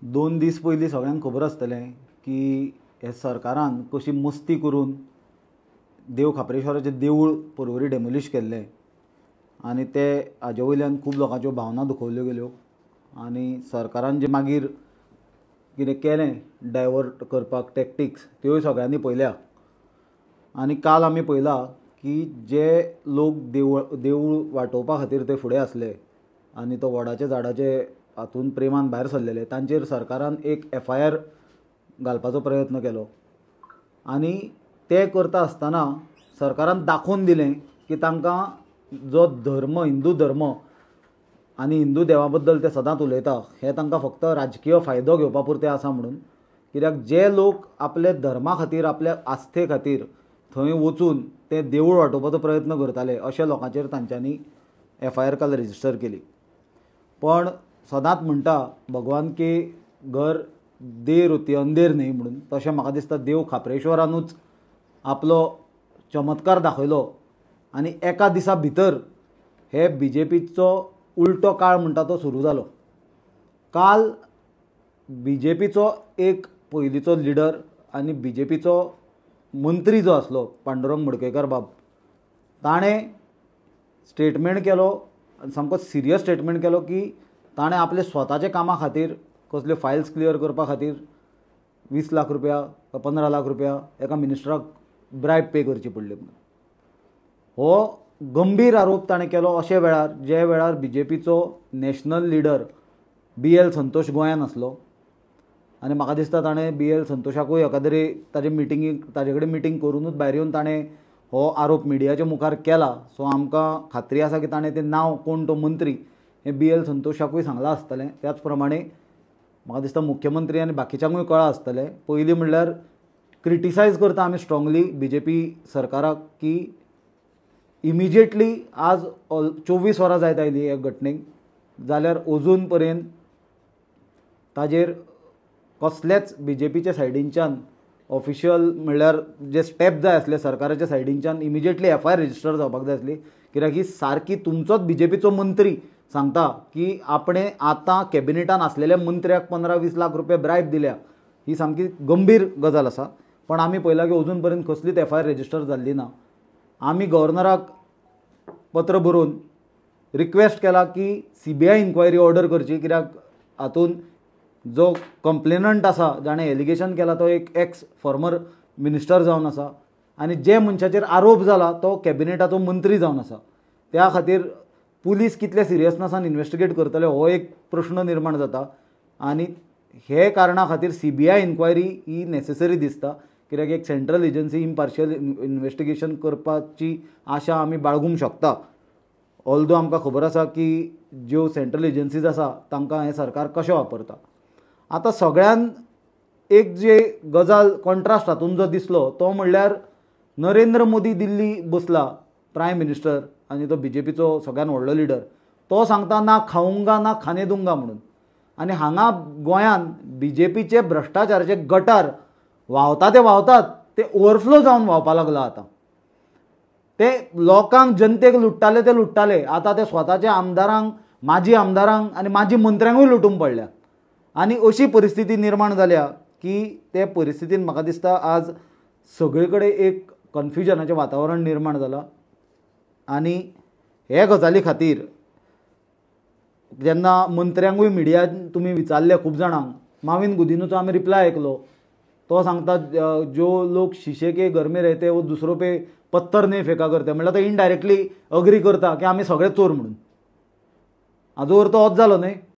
2 दीस पयलीं सगळ्यांक खबर आसतलें की हे सरकारान कशी मस्ती करून देव खापरेश्वराचें देवूळ पर्वरी डेमोलिश केल्लें आनी ते हाजे वयल्यान खूब लोकांच्यो भावना दुखोवल्यो गेल्यो आनी सरकारान जे मागीर कितें केलें डायवर्ट करपाक टॅक्टिक्स त्योय सगळ्यांनी पळयल्या। आनी काल आमी पळयलां की जे लोक देवूळ वाटोवपा खातीर ते फुडें आसले आनी तो वडाच्या झाडाचे हातून प्रेमान भायर सरलेले तांचेर सरकारान एक FIR घालपाचो प्रयत्न केलो आनी ते करता आसतना सरकारान दाखोवन दिलें की तांकां जो धर्म हिंदू धर्म आनी हिंदू देवा बद्दल ते सदांच उलयता हे तांकां फक्त राजकीय फायदो घेवपा पुरते आसा म्हणून। कित्याक जे लोक आपले धर्मा खातीर आपल्या आस्थे खातीर थंय वचून ते देवूळ वाटोवपाचो प्रयत्न करताले अशा लोकांचेर तांच्यांनी FIR काल रेजिस्टर केली। पण सदांच म्हणटा भगवान के घर देर होती अंधेर न्ही म्हणून, तशें म्हाका दिसता देव खापरेश्वरानूच आपलो चमत्कार दाखयलो आनी एका दिसा भितर हे BJPचो उल्टो काळ म्हणटा तो सुरू जालो। काल BJPचो एक पयलींचो लिडर आनी BJPचो मंत्री जो आसलो पांडुरंग मडकयकर बाब, ताणें स्टेटमेंट केलो आनी सामको सिरियस स्टेटमेंट केलो की ताणें आपले स्वताचे कामा खातीर कसले फायल्स क्लियर करपा खातीर 20 लाख रुपया 15 लाख रुपया एका मिनिस्टराक ब्रायब पे करची पडली म्हणून। हो गंभीर आरोप ताणें केलो अशे वेळार जे वेळार BJPचो नॅशनल लिडर BL संतोश गोंयान आसलो आनी म्हाका दिसता ताणें BL संतोशाकूय एका तरी ताजे कडेन मिटींग करूनच भायर येवन ताणें हो आरोप मिडियाच्या मुखार केला। सो आमकां खात्री आसा की ताणें तें नांव कोण तो मंत्री हें BL संतोशाकूय सांगलां आसतलें। त्याच प्रमाणे म्हाका दिसता मुख्यमंत्री आनी बाकीच्यांकूय कळ्ळां आसतलें। पयलीं म्हणल्यार क्रिटिसायज करता आमी स्ट्रॉंगली BJP सरकाराक की इमिजिएटली आज 24 वरां जायत आयलीं हे घटनेक जाल्यार अजून पर्यंत ताजेर कसलेच BJPच्या सायडींच्यान ऑफिशियल म्हणल्यार जे स्टेप जाय आसले सरकाराच्या सायडींच्यान इमिजिएटली FIR रेजिस्टर जावपाक जाय आसली। कित्याक ही सारकी तुमचोच BJPचो मंत्री सांगता की आपणें आतां कॅबिनेटान आसलेल्या मंत्र्याक 15-20 लाख रुपया ब्रायब दिल्या, ही सामकी गंभीर गजाल आसा। पण आमी पळयलां की अजून पर्यंत कसलीच FIR रेजिस्टर जाल्ली ना। आमी गव्हर्नराक पत्र बरोवन रिक्वेस्ट केला की CBI इन्क्वायरी ऑर्डर करची, कित्याक हातून जो कंप्लेनंट आसा जाणें एलिगेशन केला तो एक एक्स फॉर्मर मिनिस्टर जावन आसा आनी जे मनशाचेर आरोप जाला तो कॅबिनेटाचो मंत्री जावन आसा। त्या खातीर पुलीस कितले सिरियसनेसान इन्वेस्टिगेट करतले हो एक प्रश्न निर्माण जाता आनी हे कारणां खातीर CBI इन्क्वायरी ही नेसेसरी दिसता। कित्याक एक सेंट्रल एजन्सी इम्पार्शियल इन्वेस्टिगेशन करपाची आशा आमी बाळगूंक शकता। ऑल्दो आमकां खबर आसा की ज्यो सेंट्रल एजन्सीज आसा तांकां हें सरकार कशें वापरता। आतां सगळ्यान एक जे गजाल कॉन्ट्रास्ट हातून जो दिसलो तो म्हणल्यार नरेंद्र मोदी दिल्ली बसला प्रायम मिनिस्टर आनी तो BJPचो सगळ्यान व्हडलो लिडर, तो सांगता ना खाऊंगा ना खाने दूंगा म्हणून। आनी हांगा गोंयान BJPचे भ्रश्टाचाराचे गटार व्हांवतात ते ओवरफ्लो जावन व्हांवपाक लागला। आतां ते लोकांक जनतेक लुट्टाले ते लुट्टाले, आतां ते स्वताच्या आमदारांक माजी आमदारांक आनी माजी मंत्र्यांकूय लुटूंक पडल्या आनी अशी परिस्थिती निर्माण जाल्या की ते परिस्थितीन म्हाका दिसता आज सगळे कडेन एक कन्फ्युजनाचें वातावरण निर्माण जालां। आनी हे गजाली खातीर जेन्ना मंत्र्यांकूय मिडियान तुमी विचारले खूब जाणांक, माविन गुदिन्होचो आमी रिप्लाय आयकलो, तो सांगता जो लोक शीशे के घर में रहते वो दूसरों पे पत्थर नहीं फेका करते, म्हणल्यार तो इनडायरेक्टली अग्री करता की आमी सगळे चोर म्हणून। हाजो अर्थ होच जालो न्हय।